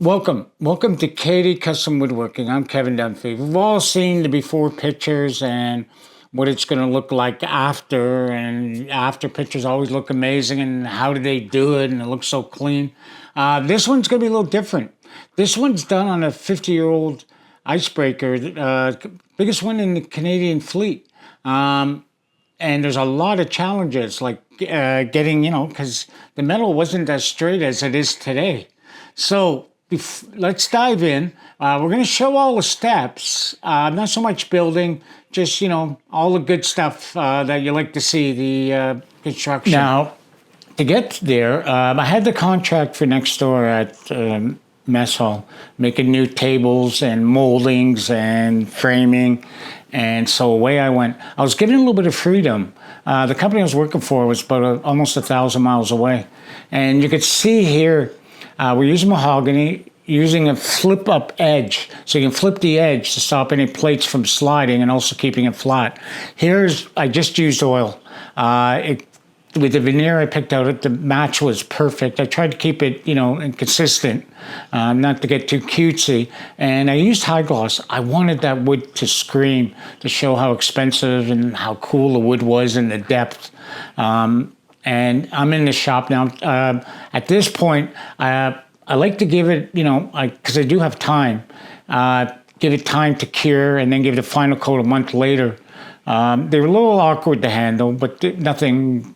Welcome to Katie Custom Woodworking. I'm Kevin Dunphy. We've all seen the before pictures and what it's going to look like after, and after pictures always look amazing. And how did they do it? And it looks so clean. This one's going to be a little different. This one's done on a 50-year-old icebreaker, biggest one in the Canadian fleet. And there's a lot of challenges, like getting, because the metal wasn't as straight as it is today. So let's dive in. We're going to show all the steps, not so much building, just, all the good stuff that you like to see, the construction. Now, to get there, I had the contract for next door at Mess Hall, making new tables and moldings and framing. And so away I went. I was getting a little bit of freedom. The company I was working for was about almost 1,000 miles away. And you could see here, we're using mahogany, using a flip-up edge. So you can flip the edge to stop any plates from sliding and also keeping it flat. I just used oil. With the veneer I picked out, the match was perfect. I tried to keep it, consistent, not to get too cutesy. And I used high gloss. I wanted that wood to scream, to show how expensive and how cool the wood was and the depth. And I'm in the shop now. At this point, I like to give it, because I do have time, give it time to cure and then give it a final coat a month later. They were a little awkward to handle, but nothing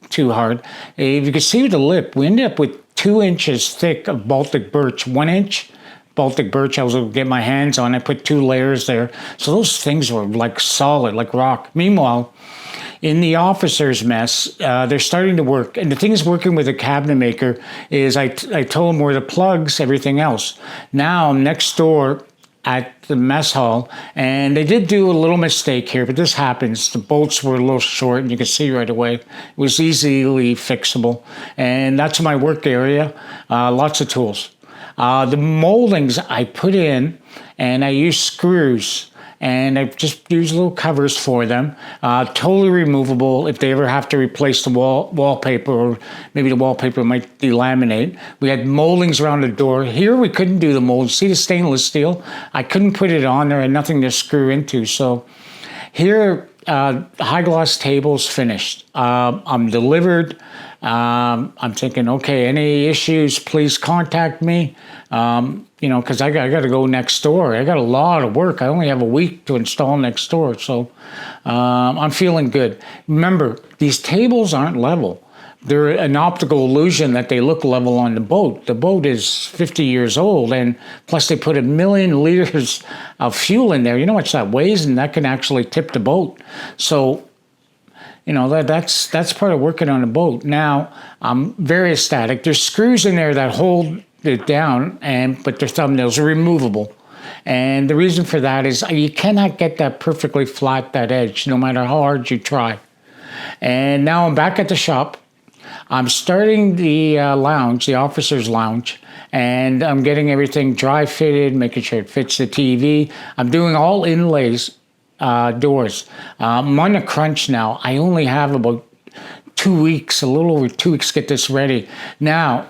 too hard. If you can see with the lip, we ended up with 2 inches thick of Baltic birch, 1 inch Baltic birch. I was able to get my hands on. I put 2 layers there. So those things were like solid, like rock. Meanwhile, in the officer's mess, they're starting to work. And the thing is, working with a cabinemaker is I told them where the plugs, everything else. Now I'm next door at the mess hall, and they did do a little mistake here, but this happens. The bolts were a little short, and you can see right away. It was easily fixable. And that's my work area, lots of tools. The moldings I put in, and I used screws. And I just use little covers for them, totally removable if they ever have to replace the wallpaper, or maybe the wallpaper might delaminate. We had moldings around the door. Here we couldn't do the mold. See the stainless steel? I couldn't put it on there. I had nothing to screw into. So here, high gloss tables finished. I'm delivered. I'm thinking, okay, any issues, please contact me. Because I got to go next door. I got a lot of work. I only have a week to install next door. So I'm feeling good. Remember, these tables aren't level. They're an optical illusion that they look level on the boat. The boat is 50 years old, and plus they put 1 million liters of fuel in there. You know how much that weighs, and that can actually tip the boat. So that's part of working on a boat. Now, I'm very ecstatic. There's screws in there that hold it down, but their thumbnails are removable. And the reason for that is you cannot get that perfectly flat, that edge, no matter how hard you try. And now I'm back at the shop. I'm starting the lounge, the officer's lounge, and I'm getting everything dry fitted, making sure it fits the TV. I'm doing all inlays, doors. I'm on a crunch now. I only have about 2 weeks, a little over 2 weeks to get this ready. Now,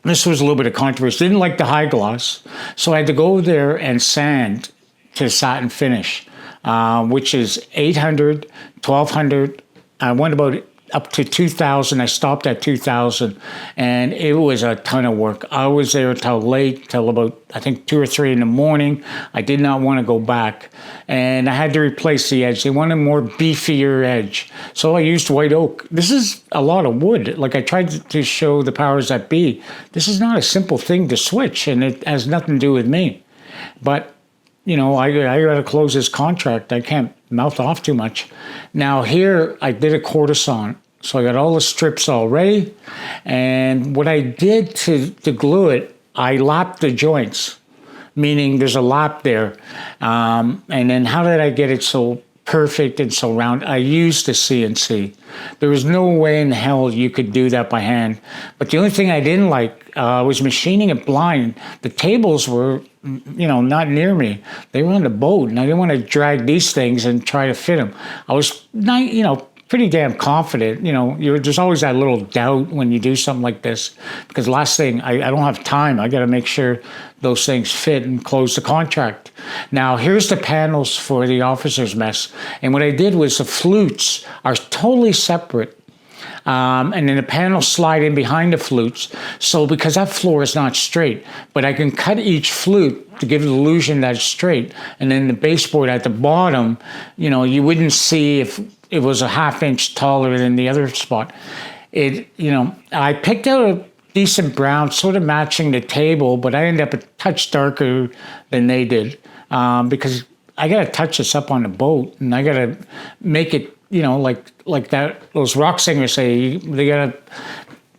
this was a little bit of controversy. Didn't like the high gloss, so I had to go there and sand to satin finish, which is 800, 1,200. I went about up to 2,000. I stopped at 2,000, and it was a ton of work. I was there till late, till about, I think, 2 or 3 in the morning. I did not want to go back, and I had to replace the edge. They wanted a more beefier edge, so I used white oak. This is a lot of wood. Like I tried to show the powers that be. This is not a simple thing to switch, and it has nothing to do with me. But I got to close this contract. I can't mouth off too much. Now here, I did a courtesan. So I got all the strips all ready. And what I did to glue it, I lapped the joints, meaning there's a lap there. And then how did I get it so perfect and so round? I used the CNC. There was no way in hell you could do that by hand. But the only thing I didn't like was machining it blind. The tables were, not near me. They were on the boat, and I didn't want to drag these things and try to fit them. I was, pretty damn confident. There's always that little doubt when you do something like this, because last thing, I don't have time. I got to make sure those things fit and close the contract. Now, here's the panels for the officer's mess. And what I did was the flutes are totally separate. And then the panels slide in behind the flutes. So because that floor is not straight, but I can cut each flute to give the illusion that it's straight. And then the baseboard at the bottom, you wouldn't see if it was a half inch taller than the other spot. I picked out a decent brown, sort of matching the table, but I ended up a touch darker than they did, because I got to touch this up on the boat, and I got to make it, like that. Those rock singers say they got to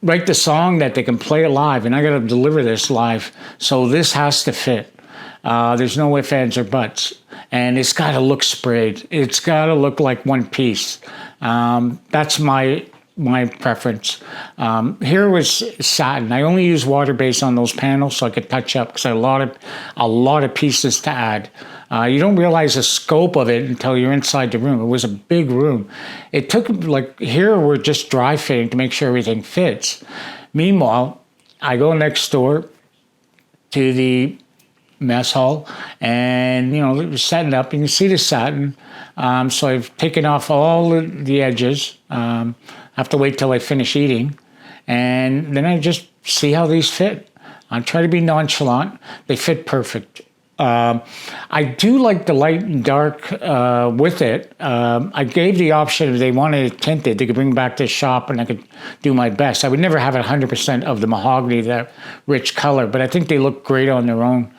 write the song that they can play it live, and I got to deliver this live. So this has to fit. There's no ifs, ands, or buts, and it's got to look sprayed. It's got to look like one piece. That's my preference. Here was satin. I only use water base on those panels so I could touch up, because I had a lot of pieces to add. You don't realize the scope of it until you're inside the room. It was a big room. It took, here we're just dry fitting to make sure everything fits. Meanwhile, I go next door to the mess hall, and setting up. You can see the satin. So I've taken off all the edges. I have to wait till I finish eating, and then I just see how these fit. I try to be nonchalant. They fit perfect. I do like the light and dark with it. I gave the option if they wanted it tinted, they could bring it back to the shop and I could do my best. I would never have 100% of the mahogany, that rich color, but I think they look great on their own.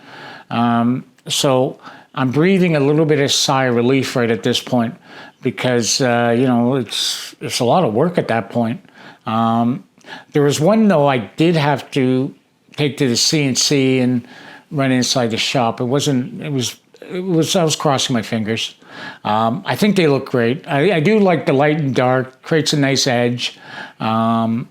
So I'm breathing a little bit of sigh of relief right at this point, because it's a lot of work at that point. There was one, though, I did have to take to the CNC and run inside the shop. I was crossing my fingers. I think they look great. I do like the light and dark, creates a nice edge. And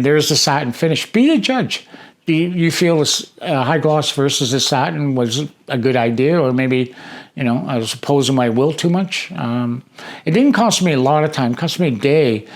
there's the satin finish. Be the judge. Do you feel this high gloss versus the satin was a good idea, or maybe, I was opposing my will too much? It didn't cost me a lot of time. It cost me a day.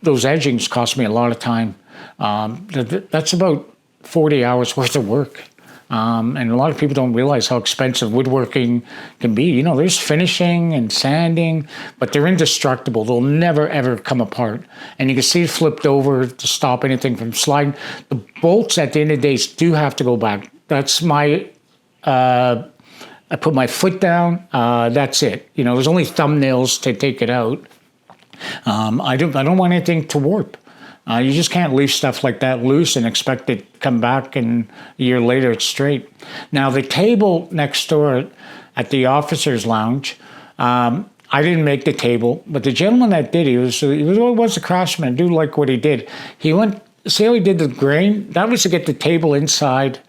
Those edgings cost me a lot of time. That's about 40 hours worth of work. And a lot of people don't realize how expensive woodworking can be. There's finishing and sanding, but they're indestructible. They'll never, ever come apart. And you can see it flipped over to stop anything from sliding. The bolts at the end of the day do have to go back. That's I put my foot down. That's it. There's only thumbnails to take it out. I don't want anything to warp. You just can't leave stuff like that loose and expect it to come back and a year later it's straight. Now, the table next door at the officer's lounge, I didn't make the table, but the gentleman that did, he was a craftsman. I do like what he did. See how he did the grain? That was to get the table inside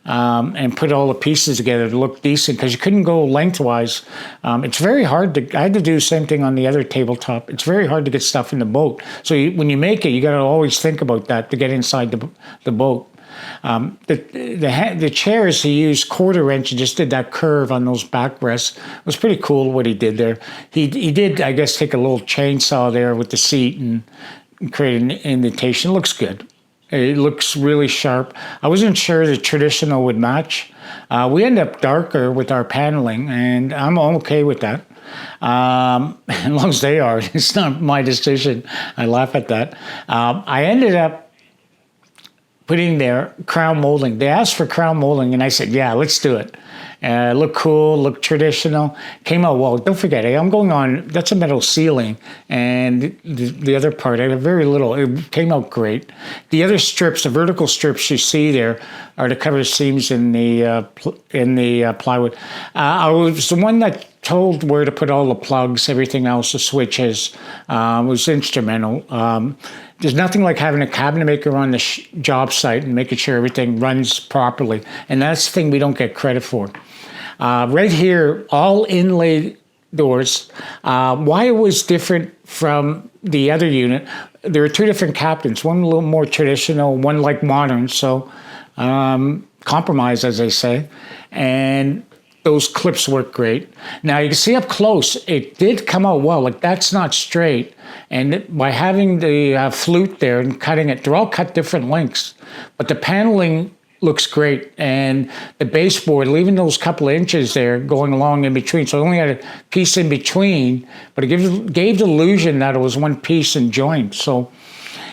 and put all the pieces together to look decent, because you couldn't go lengthwise. It's very hard I had to do the same thing on the other tabletop. It's very hard to get stuff in the boat. So when you make it, you got to always think about that to get inside the boat. The chairs, he used quarter wrench and just did that curve on those backrests. It was pretty cool what he did there. He did, I guess, take a little chainsaw there with the seat and create an indentation. It looks good. It looks really sharp. I wasn't sure the traditional would match. We end up darker with our paneling, and I'm okay with that. As long as they are. It's not my decision. I laugh at that. I ended up putting their crown molding. They asked for crown molding, and I said, yeah, let's do it. Look cool, look traditional. Came out well. Don't forget, I'm going on, that's a metal ceiling, and the other part, I have very little. It came out great. The other strips, the vertical strips you see there, are to cover the seams in the plywood. I was the one that told where to put all the plugs, everything else, the switches. Was instrumental. There's nothing like having a cabinemaker on the job site and making sure everything runs properly. And that's the thing we don't get credit for. Right here, all inlaid doors. Why it was different from the other unit, there were two different captains, one a little more traditional, one like modern, so compromise, as they say. And those clips work great. Now you can see up close, it did come out well. Like that's not straight. And by having the flute there and cutting it, they're all cut different lengths. But the paneling looks great. And the baseboard, leaving those couple of inches there going along in between. So I only had a piece in between, but it gave the illusion that it was one piece and joined. So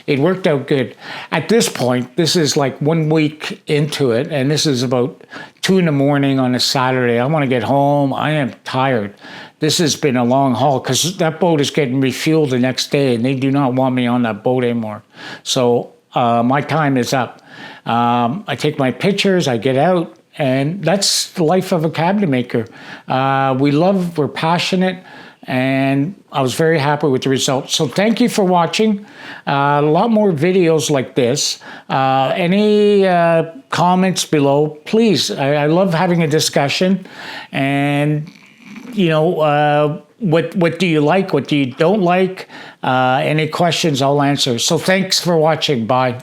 it worked out good. At this point, this is like 1 week into it, and this is about 2 in the morning on a Saturday. I want to get home. I am tired. This has been a long haul because that boat is getting refueled the next day, and they do not want me on that boat anymore. So my time is up. I take my pictures, I get out, and that's the life of a cabinet maker. We're passionate, and I was very happy with the results. So thank you for watching. A lot more videos like this. Any comments below, please. I love having a discussion. And, you know, what do you like? What do you don't like? Any questions, I'll answer. So thanks for watching. Bye.